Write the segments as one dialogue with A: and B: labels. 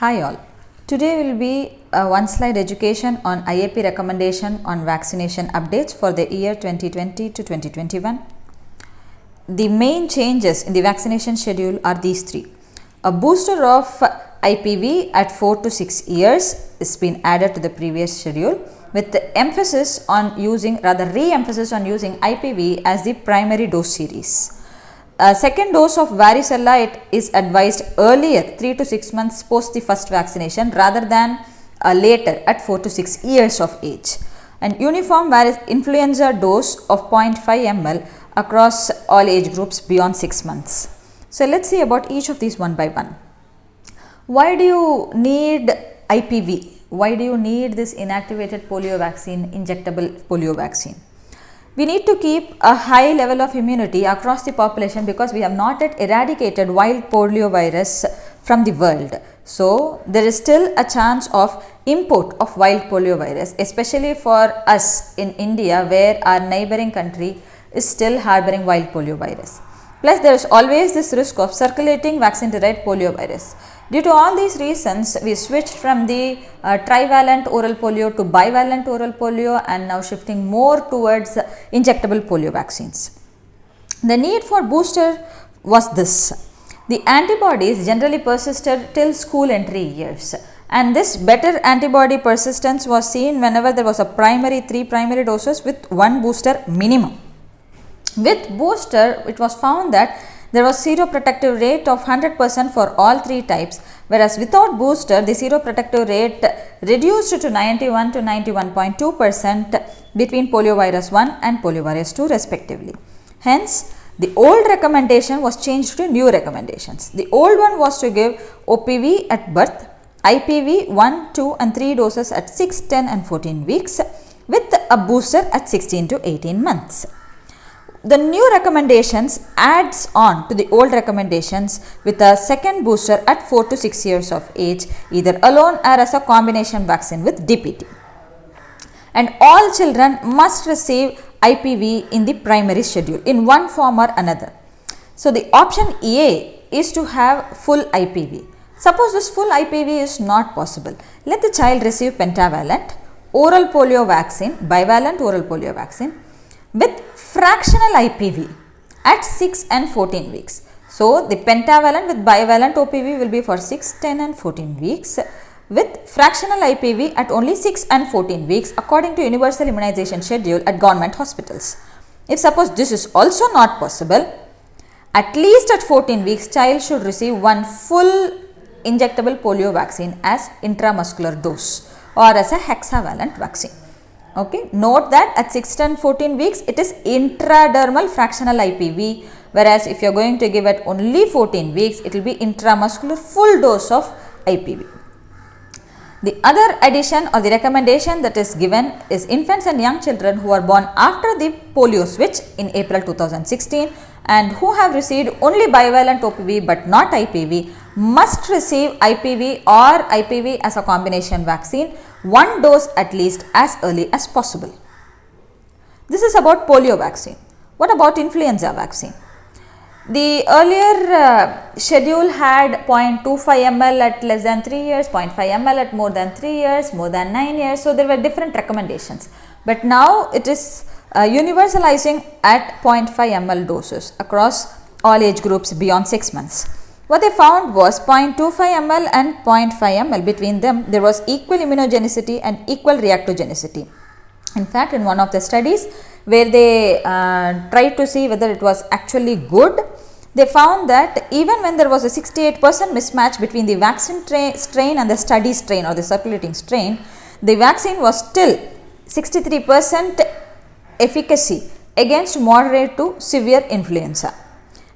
A: Hi all. Today will be a one slide education on IAP recommendation on vaccination updates for the year 2020 to 2021. The main changes in the vaccination schedule are these three. A booster of IPV at 4 to 6 years is been added to the previous schedule with the re-emphasis on using IPV as the primary dose series. A second dose of varicella is advised earlier 3 to 6 months post the first vaccination rather than later at 4 to 6 years of age. And uniform influenza dose of 0.5 ml across all age groups beyond 6 months. So let's see about each of these one by one. Why do you need IPV? Why do you need this inactivated polio vaccine, injectable polio vaccine? We need to keep a high level of immunity across the population because we have not yet eradicated wild polio virus from the world. So there is still a chance of import of wild polio virus, especially for us in India where our neighboring country is still harboring wild polio virus. Plus there is always this risk of circulating vaccine derived polio virus. Due to all these reasons, we switched from the trivalent oral polio to bivalent oral polio and now shifting more towards injectable polio vaccines. The need for booster was this. The antibodies generally persisted till school entry years, and this better antibody persistence was seen whenever there was three primary doses with one booster minimum. With booster, it was found that there was seroprotective rate of 100% for all three types, whereas without booster, the seroprotective rate reduced to 91 to 91.2% between poliovirus 1 and poliovirus 2 respectively. Hence, the old recommendation was changed to new recommendations. The old one was to give OPV at birth, IPV 1, 2 and 3 doses at 6, 10 and 14 weeks with a booster at 16 to 18 months. The new recommendations adds on to the old recommendations with a second booster at 4 to 6 years of age, either alone or as a combination vaccine with DPT. And all children must receive IPV in the primary schedule in one form or another. So the option A is to have full IPV. Suppose this full IPV is not possible. Let the child receive pentavalent oral polio vaccine, bivalent oral polio vaccine with fractional IPV at 6 and 14 weeks. So the pentavalent with bivalent OPV will be for 6, 10 and 14 weeks with fractional IPV at only 6 and 14 weeks according to universal immunization schedule at government hospitals. If suppose this is also not possible, at least at 14 weeks child should receive one full injectable polio vaccine as intramuscular dose or as a hexavalent vaccine. Okay, note that at 6 and 14 weeks it is intradermal fractional IPV, whereas if you are going to give at only 14 weeks it will be intramuscular full dose of IPV. The other addition or the recommendation that is given is infants and young children who are born after the polio switch in April 2016 and who have received only bivalent OPV but not IPV must receive IPV or IPV as a combination vaccine, one dose at least as early as possible. This is about polio vaccine. What about influenza vaccine? The earlier schedule had 0.25 ml at less than 3 years, 0.5 ml at more than 3 years, more than 9 years. So there were different recommendations. But now it is universalizing at 0.5 ml doses across all age groups beyond 6 months. What they found was 0.25 ml and 0.5 ml. Between them, there was equal immunogenicity and equal reactogenicity. In fact, in one of the studies where they tried to see whether it was actually good, they found that even when there was a 68% mismatch between the vaccine strain and the study strain or the circulating strain, the vaccine was still 63% efficacy against moderate to severe influenza.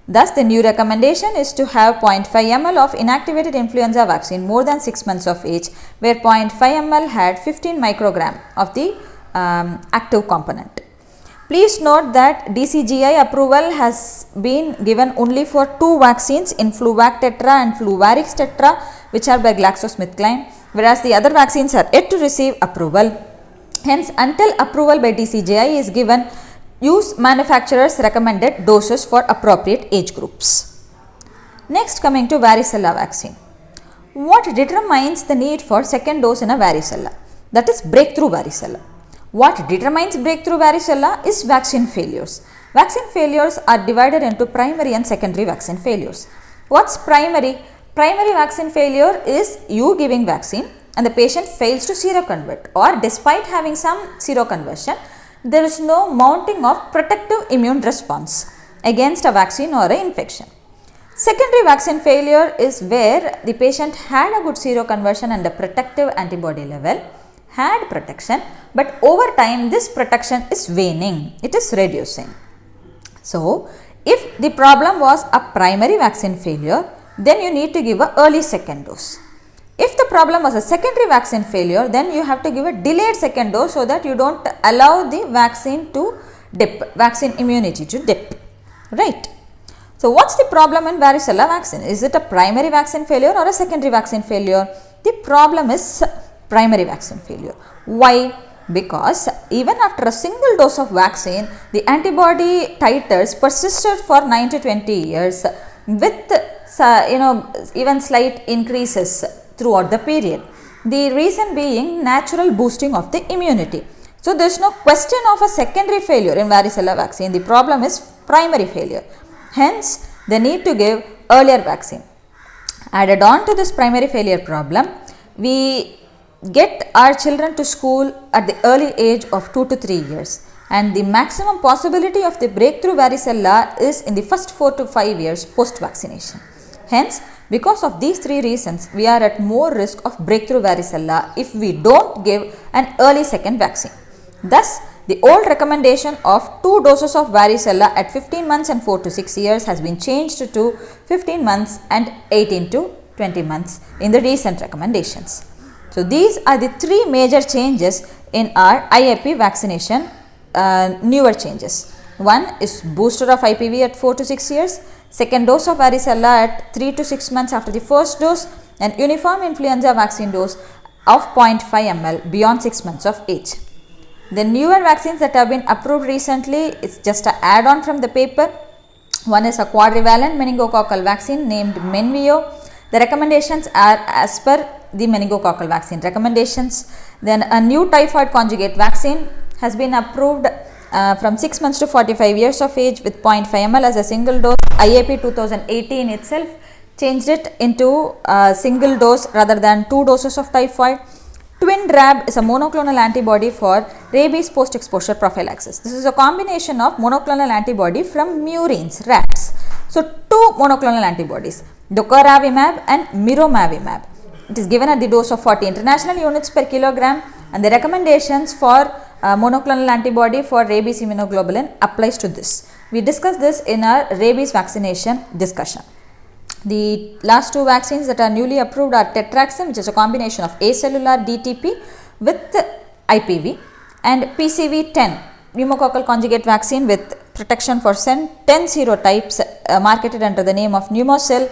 A: Thus, the new recommendation is to have 0.5 ml of inactivated influenza vaccine more than 6 months of age, where 0.5 ml had 15 microgram of the active component. Please note that DCGI approval has been given only for 2 vaccines, Influvac Tetra and Fluvarix Tetra, which are by GlaxoSmithKline, whereas the other vaccines are yet to receive approval. Hence, until approval by DCGI is given, use manufacturers' recommended doses for appropriate age groups. Next, coming to varicella vaccine. What determines the need for second dose in a varicella? That is breakthrough varicella. What determines breakthrough varicella is vaccine failures. Vaccine failures are divided into primary and secondary vaccine failures. What's primary? Primary vaccine failure is you giving vaccine and the patient fails to seroconvert, or despite having some seroconversion, there is no mounting of protective immune response against a vaccine or an infection. Secondary vaccine failure is where the patient had a good seroconversion and a protective antibody level, had protection, but over time this protection is waning, it is reducing. So, if the problem was a primary vaccine failure, then you need to give an early second dose. If the problem was a secondary vaccine failure, then you have to give a delayed second dose so that you don't allow the vaccine to dip, vaccine immunity to dip, right. So, what's the problem in varicella vaccine? Is it a primary vaccine failure or a secondary vaccine failure? The problem is primary vaccine failure. Why? Because even after a single dose of vaccine, the antibody titers persisted for 9 to 20 years with even slight increases throughout the period. The reason being natural boosting of the immunity. So, there is no question of a secondary failure in varicella vaccine. The problem is primary failure. Hence, they need to give earlier vaccine. Added on to this primary failure problem, we get our children to school at the early age of 2 to 3 years, and the maximum possibility of the breakthrough varicella is in the first 4 to 5 years post vaccination. Hence, because of these three reasons, we are at more risk of breakthrough varicella if we don't give an early second vaccine. Thus, the old recommendation of 2 doses of varicella at 15 months and 4 to 6 years has been changed to 15 months and 18 to 20 months in the recent recommendations. So, these are the 3 major changes in our IAP vaccination, newer changes. One is booster of IPV at 4 to 6 years, second dose of varicella at 3 to 6 months after the first dose, and uniform influenza vaccine dose of 0.5 ml beyond 6 months of age. The newer vaccines that have been approved recently, it's just an add-on from the paper. One is a quadrivalent meningococcal vaccine named Menvio. The recommendations are as per the meningococcal vaccine recommendations. Then a new typhoid conjugate vaccine has been approved from 6 months to 45 years of age with 0.5 ml as a single dose. IAP 2018 itself changed it into a single dose rather than 2 doses of typhoid. Twinrab is a monoclonal antibody for rabies post-exposure prophylaxis. This is a combination of monoclonal antibody from murines, rats. So, 2 monoclonal antibodies, docoravimab and miromavimab. It is given at the dose of 40 international units per kilogram, and the recommendations for monoclonal antibody for rabies immunoglobulin applies to this. We discussed this in our rabies vaccination discussion. The last 2 vaccines that are newly approved are tetraxin, which is a combination of acellular DTP with IPV, and PCV10 pneumococcal conjugate vaccine with protection for 10 serotypes marketed under the name of Pneumocell,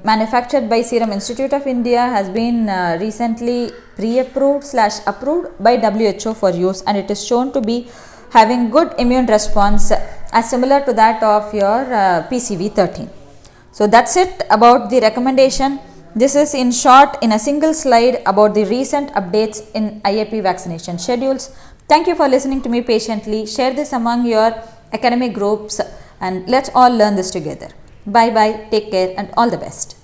A: manufactured by Serum Institute of India, has been recently pre-approved / approved by WHO for use, and it is shown to be having good immune response as similar to that of your PCV13. So, that's it about the recommendation. This is in short in a single slide about the recent updates in IAP vaccination schedules. Thank you for listening to me patiently. Share this among your academic groups and let's all learn this together. Bye bye, take care and all the best.